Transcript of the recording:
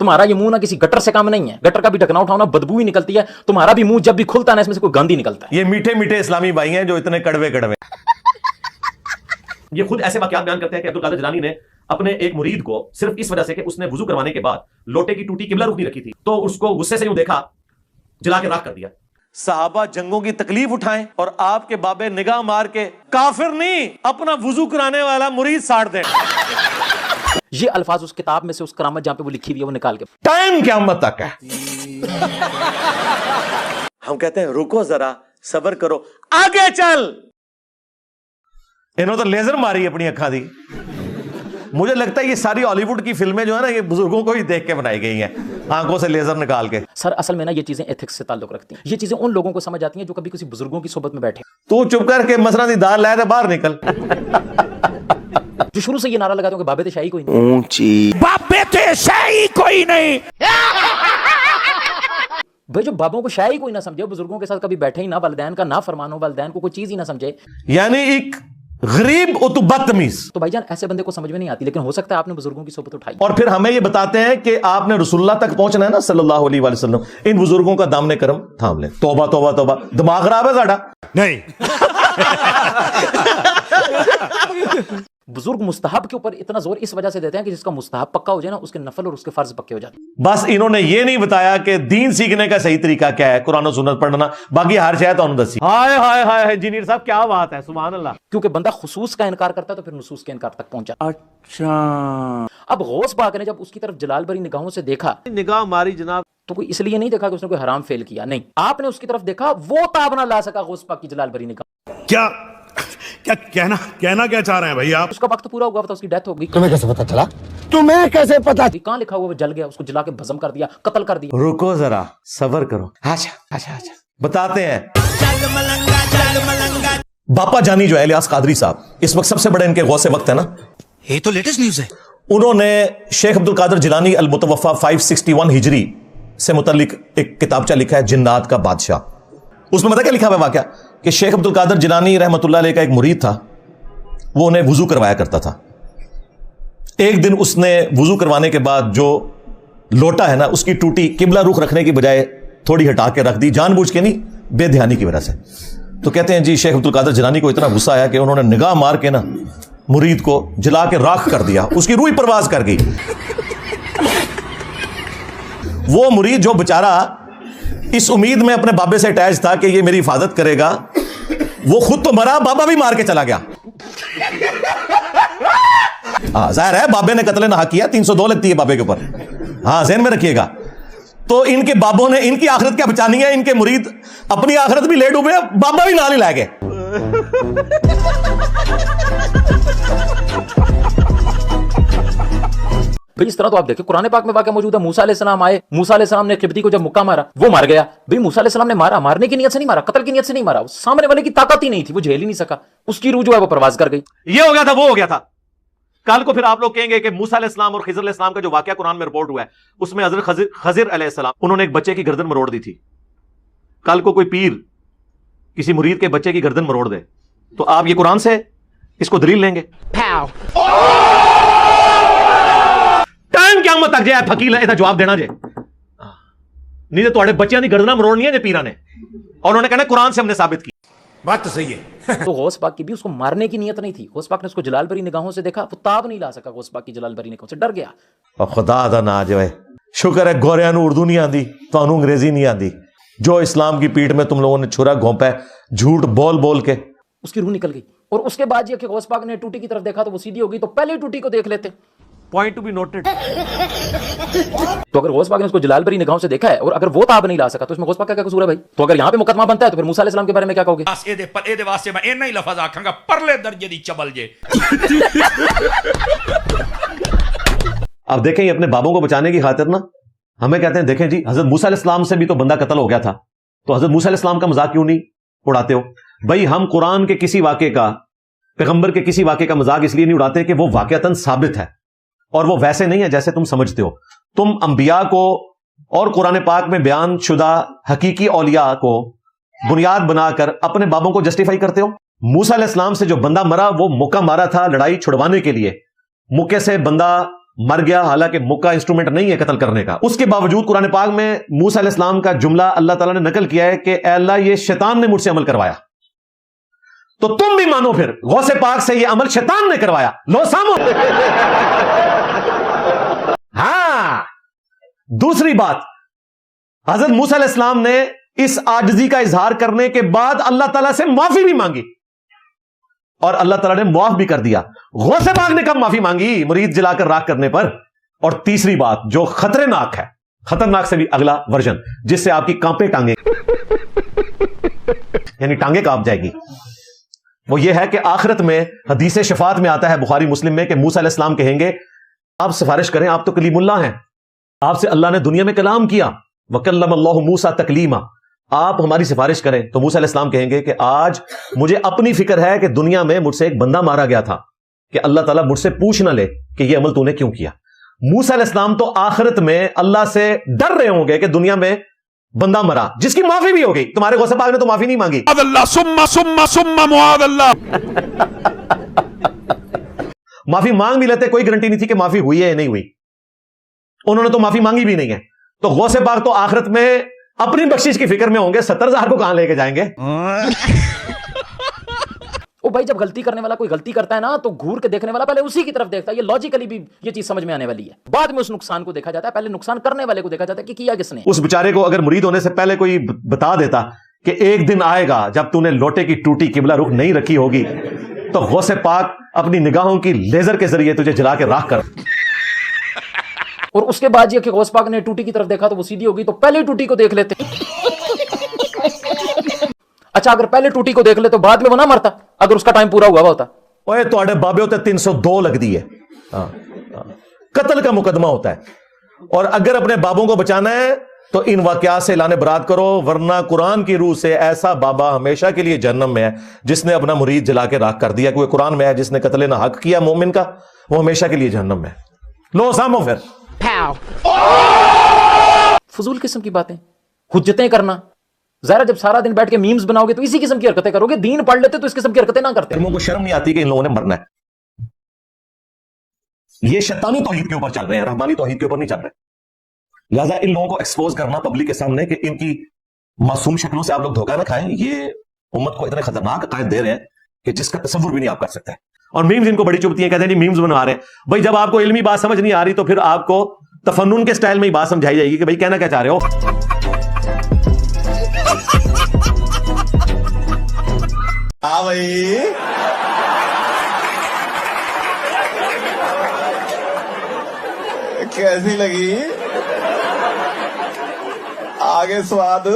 تمہارا یہ منہ نا کسی گٹر سے کام نہیں ہے, گٹر کا بھی ڈھکنا اٹھاؤ نا بدبو ہی نکلتی ہے, تمہارا بھی منہ جب بھی کھلتا ہے نا اس میں سے کوئی گند ہی نکلتا ہے. یہ میٹھے میٹھے اسلامی بھائی ہیں جو اتنے کڑوے کڑوے. یہ خود ایسے واقعات بیان کرتے ہیں کہ عبد القادر جیلانی نے اپنے ایک مرید کو صرف اس وجہ سے کہ اس نے وضو کروانے کے بعد لوٹے کی ٹوٹی قبلہ رخ نہیں رکھی تھی تو اس کو غصے سے یوں دیکھا, جلا کے راکھ کر دیا. صحابہ جنگوں کی تکلیف اٹھائیں اور آپ کے بابے نگاہ مار کے کافر نہیں اپنا وضو کرانے والا مرید ساڑ دیں. یہ الفاظ اس کتاب میں سے اس کرامت جہاں پہ وہ لکھی ہوئی ہے وہ نکال کے. ٹائم قیامت تک ہے. ہم کہتے ہیں رکو ذرا صبر کرو آگے چل. انہوں تو لیزر ماری اپنی اکھاں دی. مجھے لگتا ہے یہ ساری ہالی ووڈ کی فلمیں جو ہے نا یہ بزرگوں کو ہی دیکھ کے بنائی گئی ہیں, آنکھوں سے لیزر نکال کے. سر اصل میں نا یہ چیزیں ایتھکس سے تعلق رکھتی ہیں, یہ چیزیں ان لوگوں کو سمجھ آتی ہیں جو کبھی کسی بزرگوں کی صحبت میں بیٹھے. تو چپ کر کے مسرا دی دال لائے باہر نکل. جو شروع سے یہ نعرہ لگاتے ہیں کہ بابے تے شاہی کوئی نہیں, اونچی بابے تے شاہی کوئی نہیں. بھائی جو بابوں کو شاہی کوئی نہ سمجھے, بزرگوں کے ساتھ کبھی بیٹھے ہی نہ, والدین کا نہ فرمان ہو, والدین کو کوئی چیز ہی نہ سمجھے, یعنی ایک غریب اور تو بدتمیز. تو بھائی جان ایسے بندے کو سمجھ میں نہیں آتی, لیکن ہو سکتا ہے آپ نے بزرگوں کی صحبت اٹھائی. اور پھر ہمیں یہ بتاتے ہیں کہ آپ نے رسول اللہ تک پہنچنا ہے نا صلی اللہ علیہ وآلہ وسلم, ان بزرگوں کا دامن کرم تھام لیں. توبہ توبہ توبہ. دماغ خراب ہے ساڑا نہیں. بزرگ مستحب کے اوپر اتنا زور اس وجہ سے دیتے ہیں کہ جس کا مستحب پکا ہو جائے نا اس کے نفل اور اس کے فرض پکے ہو جاتے ہیں. بس انہوں نے یہ نہیں بتایا کہ دین سیکھنے کا صحیح طریقہ کیا ہے, قرآن و سنت پڑھنا, باقی ہر شاید انہوں دسی. ہائے ہائے ہائے انجینئر صاحب کیا بات ہے, سبحان اللہ. کیونکہ بندہ خصوص کا انکار کرتا ہے تو پھر نصوص کے انکار تک پہنچا. اچھا اب غوث پاک نے جب اس کی طرف جلال بھری نگاہوں سے دیکھا, نگاہ ماری جناب, تو کوئی اس لیے نہیں دیکھا کہ اس نے کوئی حرام فعل کیا, نہیں, آپ نے اس کی طرف دیکھا, وہ تاب نہ لا سکا غوث پاک کی جلال بھری نگاہ. کیا کہنا کیا چاہ رہے ہیں بھائی آپ؟ اس کا وقت پورا ہوا تھا, اس کی ڈیتھ ہو گئی. تمہیں کیسے پتا چلا؟ تمہیں کیسے پتا؟ کہاں لکھا ہوا وہ جل گیا, اس کو جلا کے بھسم کر دیا, قتل کر دیا. رکو ذرا صبر کرو. اچھا بتاتے ہیں. باپا جانی جو ہے الیاس قادری صاحب, اس وقت سب سے بڑے ان کے غوث وقت ہے نا, یہ تو لیٹسٹ نیوز ہے. انہوں نے شیخ عبد القادر جیلانی المتوفا 561 ہجری سے متعلق ایک کتابچہ لکھا ہے, جنات کا بادشاہ. اس میں پتہ کیا لکھا ہوا ہے واقعہ, کہ شیخ عبد القادر جیلانی رحمۃ اللہ علیہ کا ایک مرید تھا, وہ انہیں وضو کروایا کرتا تھا. ایک دن اس نے وضو کروانے کے بعد جو لوٹا ہے نا اس کی ٹوٹی قبلہ رخ رکھنے کی بجائے تھوڑی ہٹا کے رکھ دی, جان بوجھ کے نہیں, بے دھیانی کی وجہ سے. تو کہتے ہیں جی شیخ عبد القادر جیلانی کو اتنا غصہ آیا کہ انہوں نے نگاہ مار کے نا مرید کو جلا کے راکھ کر دیا, اس کی روح پرواز کر گئی. وہ مرید جو بیچارہ اس امید میں اپنے بابے سے اٹیچ تھا کہ یہ میری حفاظت کرے گا, وہ خود تو مرا, بابا بھی مار کے چلا گیا. ہاں ظاہر ہے بابے نے قتل نہ کیا, 302 لگتی ہے بابے کے اوپر, ہاں ذہن میں رکھیے گا. تو ان کے بابوں نے ان کی آخرت کیا بچانی ہے, ان کے مرید اپنی آخرت بھی لے ڈوبے, بابا بھی نال ہی لائے گئے. بھئی اس طرح تو آپ دیکھیں قرآن پاک میں واقعہ موجود ہے, موسیٰ علیہ السلام آئے, موسیٰ علیہ السلام نے قبطی کو جب مکہ مارا وہ مار گیا. بھئی موسیٰ علیہ السلام نے مارا, مارنے کی نیت سے نہیں مارا, قتل کی نیت سے نہیں مارا, سامنے والے کی طاقت ہی نہیں تھی, وہ جھیل ہی نہیں سکا, اس کی روح جو ہے وہ پرواز کر گئی. یہ ہو گیا تھا, وہ ہو گیا تھا. کل کو پھر آپ لوگ کہیں گے کہ موسیٰ علیہ السلام اور خضر علیہ السلام کا جو واقعہ قرآن میں رپورٹ ہوا ہے اس میں حضرت خضر علیہ السلام انہوں نے ایک بچے کی گردن مروڑ دی تھی. کل کو کوئی پیر کسی مرید کے بچے کی گردن مروڑ دے تو آپ یہ قرآن سے اس کو دلیل لیں گے؟ ٹائم قیامت تک جائے فقیر ایسا جواب دینا جائے نہیں تو تھوڑے بچیاں دی گردناں مروڑنی ہے جے پیرا نے, اور انہوں نے کہنا قرآن سے ہم نے ثابت کی. بات تو صحیح ہے. تو غوث پاک کی بھی اس کو مارنے کی نیت نہیں تھی, غوث پاک نے اس کو جلال بھری نگاہوں سے دیکھا, وہ تاب نہیں لا سکا غوث پاک کی جلال بھری نگاہوں سے, ڈر گیا. اور خدا دا نا جو ہے شکر ہے گوریاں نو اردو نہیں آندی, تانوں انگریزی نہیں آندی. جو اسلام کی پیٹ میں تم لوگوں نے چھرا گھونپا ہے جھوٹ بول بول کے, اس کی روح نکل گئی. اور اس کے بعد یہ کہ غوث پاک نے ٹوٹی کی طرف دیکھا تو وہ سیدھی ہو گئی, تو پہلے ٹوٹی کو دیکھ لیتے. Point to be noted. تو اگر غوث پاک نے اس کو جلال بھری نگاہوں سے دیکھا ہے اور اگر وہ تاب نہیں لا سکا تو اس میں غوث پاک کا کیا قصور ہے بھائی؟ تو اگر یہاں پہ مقدمہ بنتا ہے تو پھر موسیٰ علیہ السلام کے بارے میں کیا کہو گے؟ بس اے دے واسطے میں انہی لفظ آکھاں گا, پرلے درجے دی چبل جے. اب دیکھیں یہ اپنے بابوں کو بچانے کی خاطر نا ہمیں کہتے ہیں دیکھیں جی حضرت موسیٰ علیہ السلام سے بھی تو بندہ قتل ہو گیا تھا, تو حضرت موسیٰ علیہ السلام کا مذاق کیوں نہیں اڑاتے ہو بھائی؟ ہم قرآن کے کسی واقعے کا, پیغمبر کے کسی واقعے کا مذاق اس لیے نہیں اڑاتے کہ وہ واقعتاً ثابت ہے اور وہ ویسے نہیں ہے جیسے تم سمجھتے ہو. تم انبیاء کو اور قرآن پاک میں بیان شدہ حقیقی اولیاء کو بنیاد بنا کر اپنے بابوں کو جسٹیفائی کرتے ہو. موسیٰ علیہ السلام سے جو بندہ مرا وہ مکہ مارا تھا لڑائی چھڑوانے کے لیے, مکے سے بندہ مر گیا، حالانکہ مکہ انسٹرومنٹ نہیں ہے قتل کرنے کا. اس کے باوجود قرآن پاک میں موسیٰ علیہ السلام کا جملہ اللہ تعالیٰ نے نقل کیا ہے کہ اے اللہ یہ شیطان نے مجھ سے عمل کروایا. تو تم بھی مانو پھر غوث پاک سے یہ عمل شیطان نے کروایا. لو سامو. ہاں دوسری بات، حضرت موسیٰ علیہ السلام نے اس عاجزی کا اظہار کرنے کے بعد اللہ تعالیٰ سے معافی بھی مانگی اور اللہ تعالیٰ نے معاف بھی کر دیا. غوث پاک نے کب معافی مانگی؟ مرید جلا کر راکھ کرنے پر. اور تیسری بات جو خطرناک ہے، خطرناک سے بھی اگلا ورژن، جس سے آپ کی کانپے ٹانگیں یعنی ٹانگیں کانپ جائے گی، وہ یہ ہے کہ آخرت میں حدیث شفاعت میں آتا ہے بخاری مسلم میں کہ موسیٰ علیہ السلام کہیں گے آپ سفارش کریں، آپ تو کلیم اللہ ہیں، آپ سے اللہ نے دنیا میں کلام کیا، وکلم اللہ موسیٰ تکلیما، آپ ہماری سفارش کریں. تو موسیٰ علیہ السلام کہیں گے کہ آج مجھے اپنی فکر ہے کہ دنیا میں مجھ سے ایک بندہ مارا گیا تھا، کہ اللہ تعالیٰ مجھ سے پوچھ نہ لے کہ یہ عمل تو نے کیوں کیا. موسیٰ علیہ السلام تو آخرت میں اللہ سے ڈر رہے ہوں گے کہ دنیا میں بندہ مرا جس کی معافی بھی ہو گئی. تمہارے غوث پاک نے تو معافی نہیں مانگی. اللہ ثم معاذ اللہ. معافی مانگ بھی لیتے، کوئی گارنٹی نہیں تھی کہ معافی ہوئی ہے یا نہیں ہوئی. انہوں نے تو معافی مانگی بھی نہیں ہے. تو غوث پاک تو آخرت میں اپنی بخشش کی فکر میں ہوں گے، 70,000 کو کہاں لے کے جائیں گے. او بھائی جب غلطی کرنے والا کوئی غلطی کرتا ہے نا تو گھور کے دیکھنے والا پہلے اسی کی طرف دیکھتا ہے. یہ لاجیکلی بھی یہ چیز سمجھ میں آنے والی ہے. بعد میں اس نقصان کو دیکھا جاتا ہے، پہلے نقصان کرنے والے کو دیکھا جاتا ہے کہ کیا کس نے. اس بیچارے کو اگر مرید ہونے سے پہلے کوئی بتا دیتا کہ ایک دن آئے گا جب تو نے لوٹے کی ٹوٹی قبلہ رخ نہیں رکھی ہوگی تو غوث پاک اپنی نگاہوں کی لیزر کے ذریعے تجھے جلا کے راکھ کر. اور اس کے بعد یہ کہ غوث پاک نے ٹوٹی کی طرف دیکھا تو وہ سیدھی ہوگی، تو پہلے ٹوٹی کو دیکھ لیتے. اچھا اگر پہلے ٹوٹی کو دیکھ لے تو بعد میں وہ نہ مرتا اگر اس کا ٹائم پورا ہوا ہوتا. اوے تواڈے بابے ہوتے 302 لگ دی ہے. قتل کا مقدمہ ہوتا ہے. اور اگر اپنے بابوں کو بچانا ہے تو ان واقعات سے اعلان برات کرو، ورنہ قرآن کی روح سے ایسا بابا ہمیشہ کے لیے جہنم میں ہے جس نے اپنا مرید جلا کے راکھ کر دیا. کیونکہ قرآن میں ہے جس نے قتل نہ حق کیا مومن کا وہ ہمیشہ کے لیے جہنم میں. لو سامو پھر فضول قسم کی باتیں، حجتیں کرنا. ظاہر جب سارا دن بیٹھ کے میمز بناؤ گے تو اسی قسم کی حرکتیں کرو گے. دین پڑھ لیتے تو اس قسم کی حرکتیں نہ کرتے. کو شرم نہیں آتی کہ ان لوگوں نے مرنا ہے. یہ شیطانی توحید کے اوپر چل رہے ہیں، رحمانی توحید کے اوپر نہیں چل رہے. لہذا ان لوگوں کو ایکسپوز کرنا پبلک کے سامنے کہ ان کی معصوم شکلوں سے آپ لوگ دھوکہ نہ کھائیں. یہ امت کو اتنے خطرناک عقائد دے رہے ہیں کہ جس کا تصور بھی نہیں آپ کر سکتے. اور میمز ان کو بڑی چبھتی ہیں، کہتے ہیں جی میمز بنا رہے ہیں. بھائی جب آپ کو علمی بات سمجھ نہیں آ رہی تو پھر آپ کو تفنن کے سٹائل میں ہی بات سمجھائی جائے گی کہ بھائی کہنا کیا چاہ رہے ہو. بھائی کیسی لگی؟ آگے سواد